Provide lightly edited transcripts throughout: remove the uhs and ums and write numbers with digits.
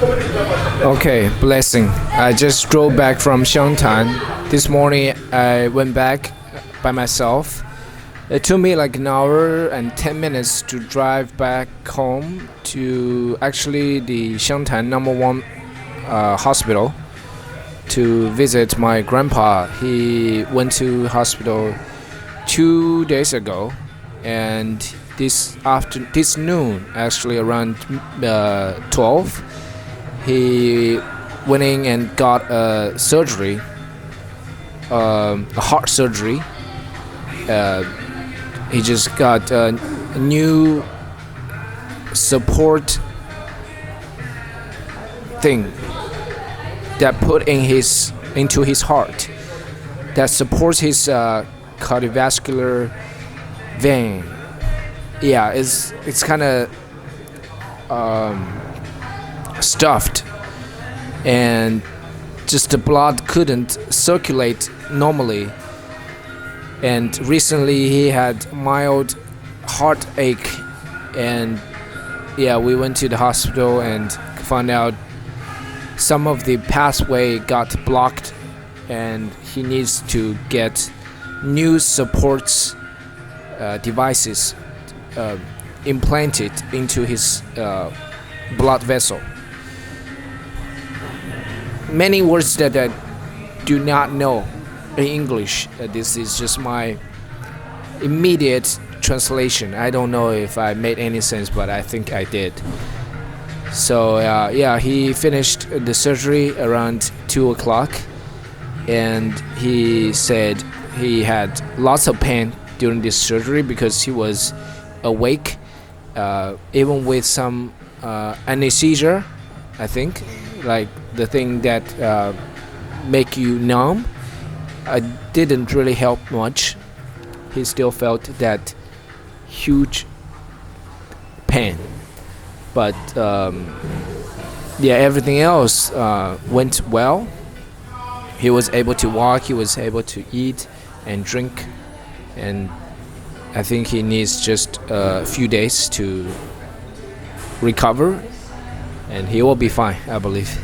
Okay, blessing. I just drove back from Xiangtan. This morning I went back by myself. It took me like an hour and 10 minutes to drive back home to actually the Xiangtan number one hospital to visit my grandpa. He went to hospital 2 days ago, and this noon, actually around 12, he went in and got a surgery, a heart surgery. Uh, he just got a new support thing that put into his heart that supports his cardiovascular vein. Yeah, it's kind of stuffed, and just the blood couldn't circulate normally. And recently he had mild heartache, and yeah, we went to the hospital and found out some of the pathway got blocked, and he needs to get new supports devices implanted into his blood vessel. Many words that I do not know in English. This is just my immediate translation. I don't know if I made any sense, but I think I did. So yeah, he finished the surgery around 2 o'clock, and he said he had lots of pain during this surgery because he was awake, even with some anesthesia, I think, like the thing that make you numb. Didn't really help much. He still felt that huge pain, but yeah, everything else went well. He was able to walk, he was able to eat and drink, and I think he needs just a few days to recover, and he will be fine, I believe.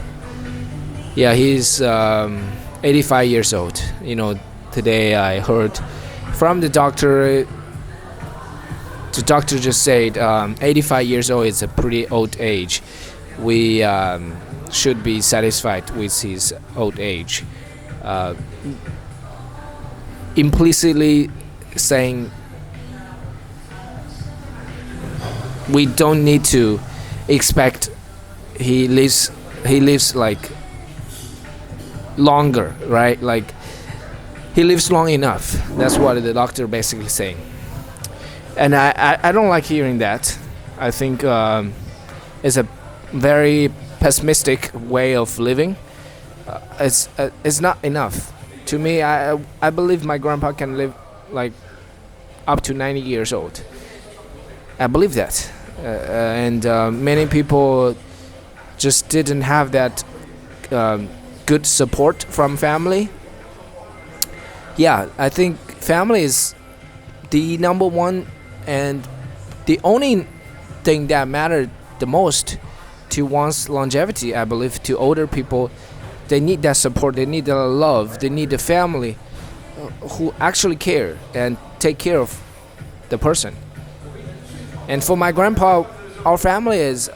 Yeah, he's 85 years old. Today I heard from the doctor. The doctor just said 85 years old is a pretty old age. We should be satisfied with his old age. Implicitly saying we don't need to expect he lives like longer, right? Like he lives long enough. That's what the doctor basically saying. And I don't like hearing that. I think it's a very pessimistic way of living. It's not enough. To me, I believe my grandpa can live like up to 90 years old. I believe that. And many people just didn't have that good support from family. Yeah, I think family is the number one and the only thing that mattered the most to one's longevity. I believe to older people, they need that support, they need the love, they need the family who actually care and take care of the person. And for my grandpa, our family is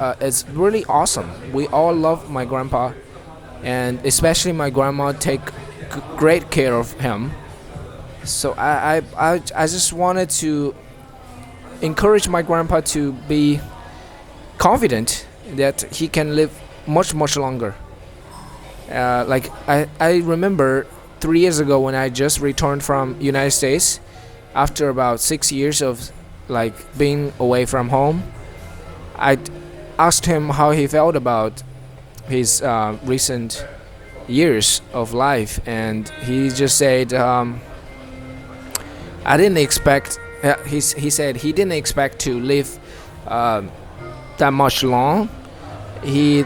really awesome. We all love my grandpa, and especially my grandma take great care of him. So I just wanted to encourage my grandpa to be confident that he can live much longer. Like I remember 3 years ago when I just returned from United States after about 6 years of like being away from home. I asked him how he felt about his recent years of life, and he just said I didn't expect. He said he didn't expect to live that much long. He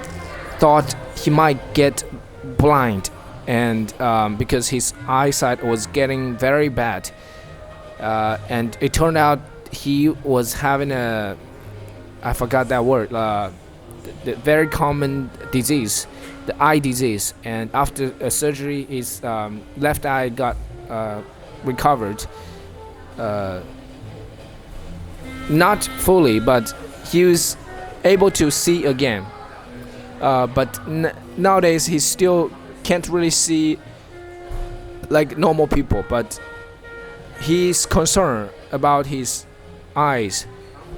thought he might get blind, and because his eyesight was getting very bad, and it turned out he was having I forgot that word, the very common disease, the eye disease, and after surgery, his left eye got recovered. Uh, Not fully, but he was able to see again. But nowadays he still can't really see like normal people. But his concern about his eyes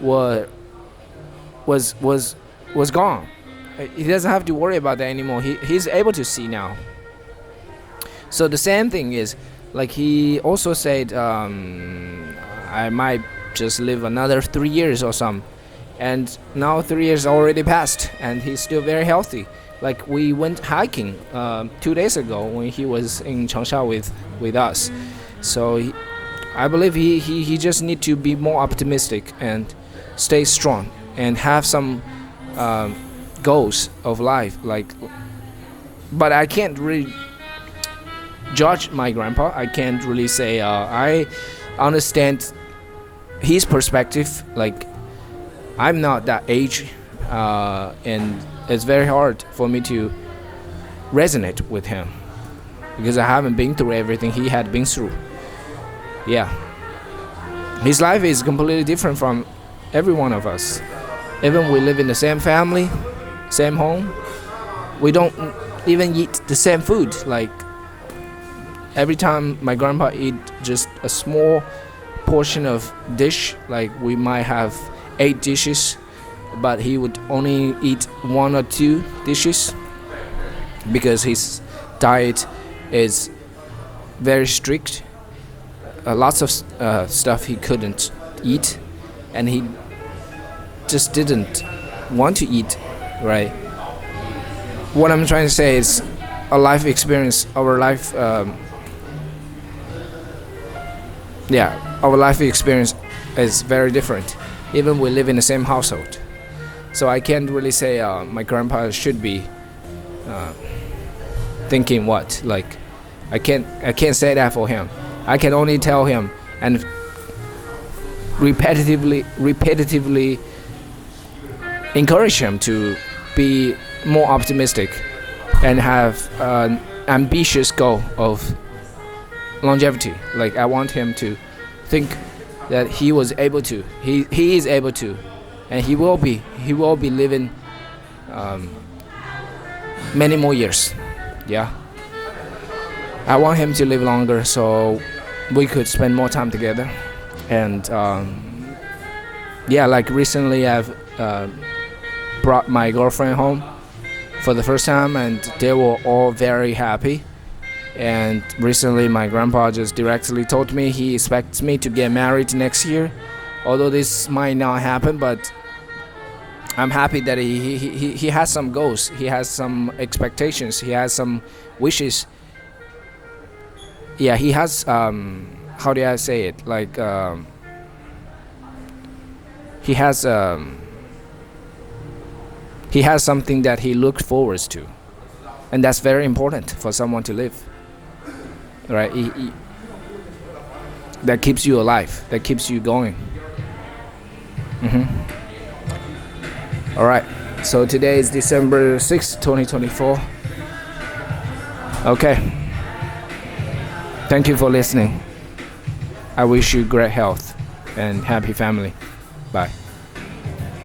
were was gone. He doesn't have to worry about that anymore. He's able to see now. So the same thing is, like he also said, I might just live another 3 years or some, and now 3 years already passed, and he's still very healthy. Like we went hiking 2 days ago when he was in Changsha with us. So I believe he just need to be more optimistic and stay strong and have some goals of life. Like, but I can't really judge my grandpa. I can't really say I understand his perspective. Like, I'm not that age, and it's very hard for me to resonate with him because I haven't been through everything he had been through. Yeah, his life is completely different from every one of us. Even we live in the same family, same home, we don't even eat the same food. Like, every time my grandpa eat just a small portion of dish, like we might have 8 dishes, but he would only eat 1 or 2 dishes because his diet is very strict. Lots of stuff he couldn't eat, and he just didn't want to eat, right? What I'm trying to say is our life experience, our life experience is very different, even we live in the same household. So I can't really say my grandpa should be thinking what. Like, I can't say that for him. I can only tell him and repetitively encourage him to be more optimistic and have an ambitious goal of longevity. Like, I want him to think that he was able to, he is able to, and he will be living many more years. Yeah, I want him to live longer so we could spend more time together. And like recently I've brought my girlfriend home for the first time, and they were all very happy. And recently my grandpa just directly told me he expects me to get married next year, although this might not happen. But I'm happy that he has some goals, he has some expectations, he has some wishes. Yeah, he has how do I say it, like he has something that he looks forward to, and that's very important for someone to live, right? That keeps you alive, that keeps you going. All right, so today is December 6th, 2024. Okay, thank you for listening. I wish you great health and happy family. Bye.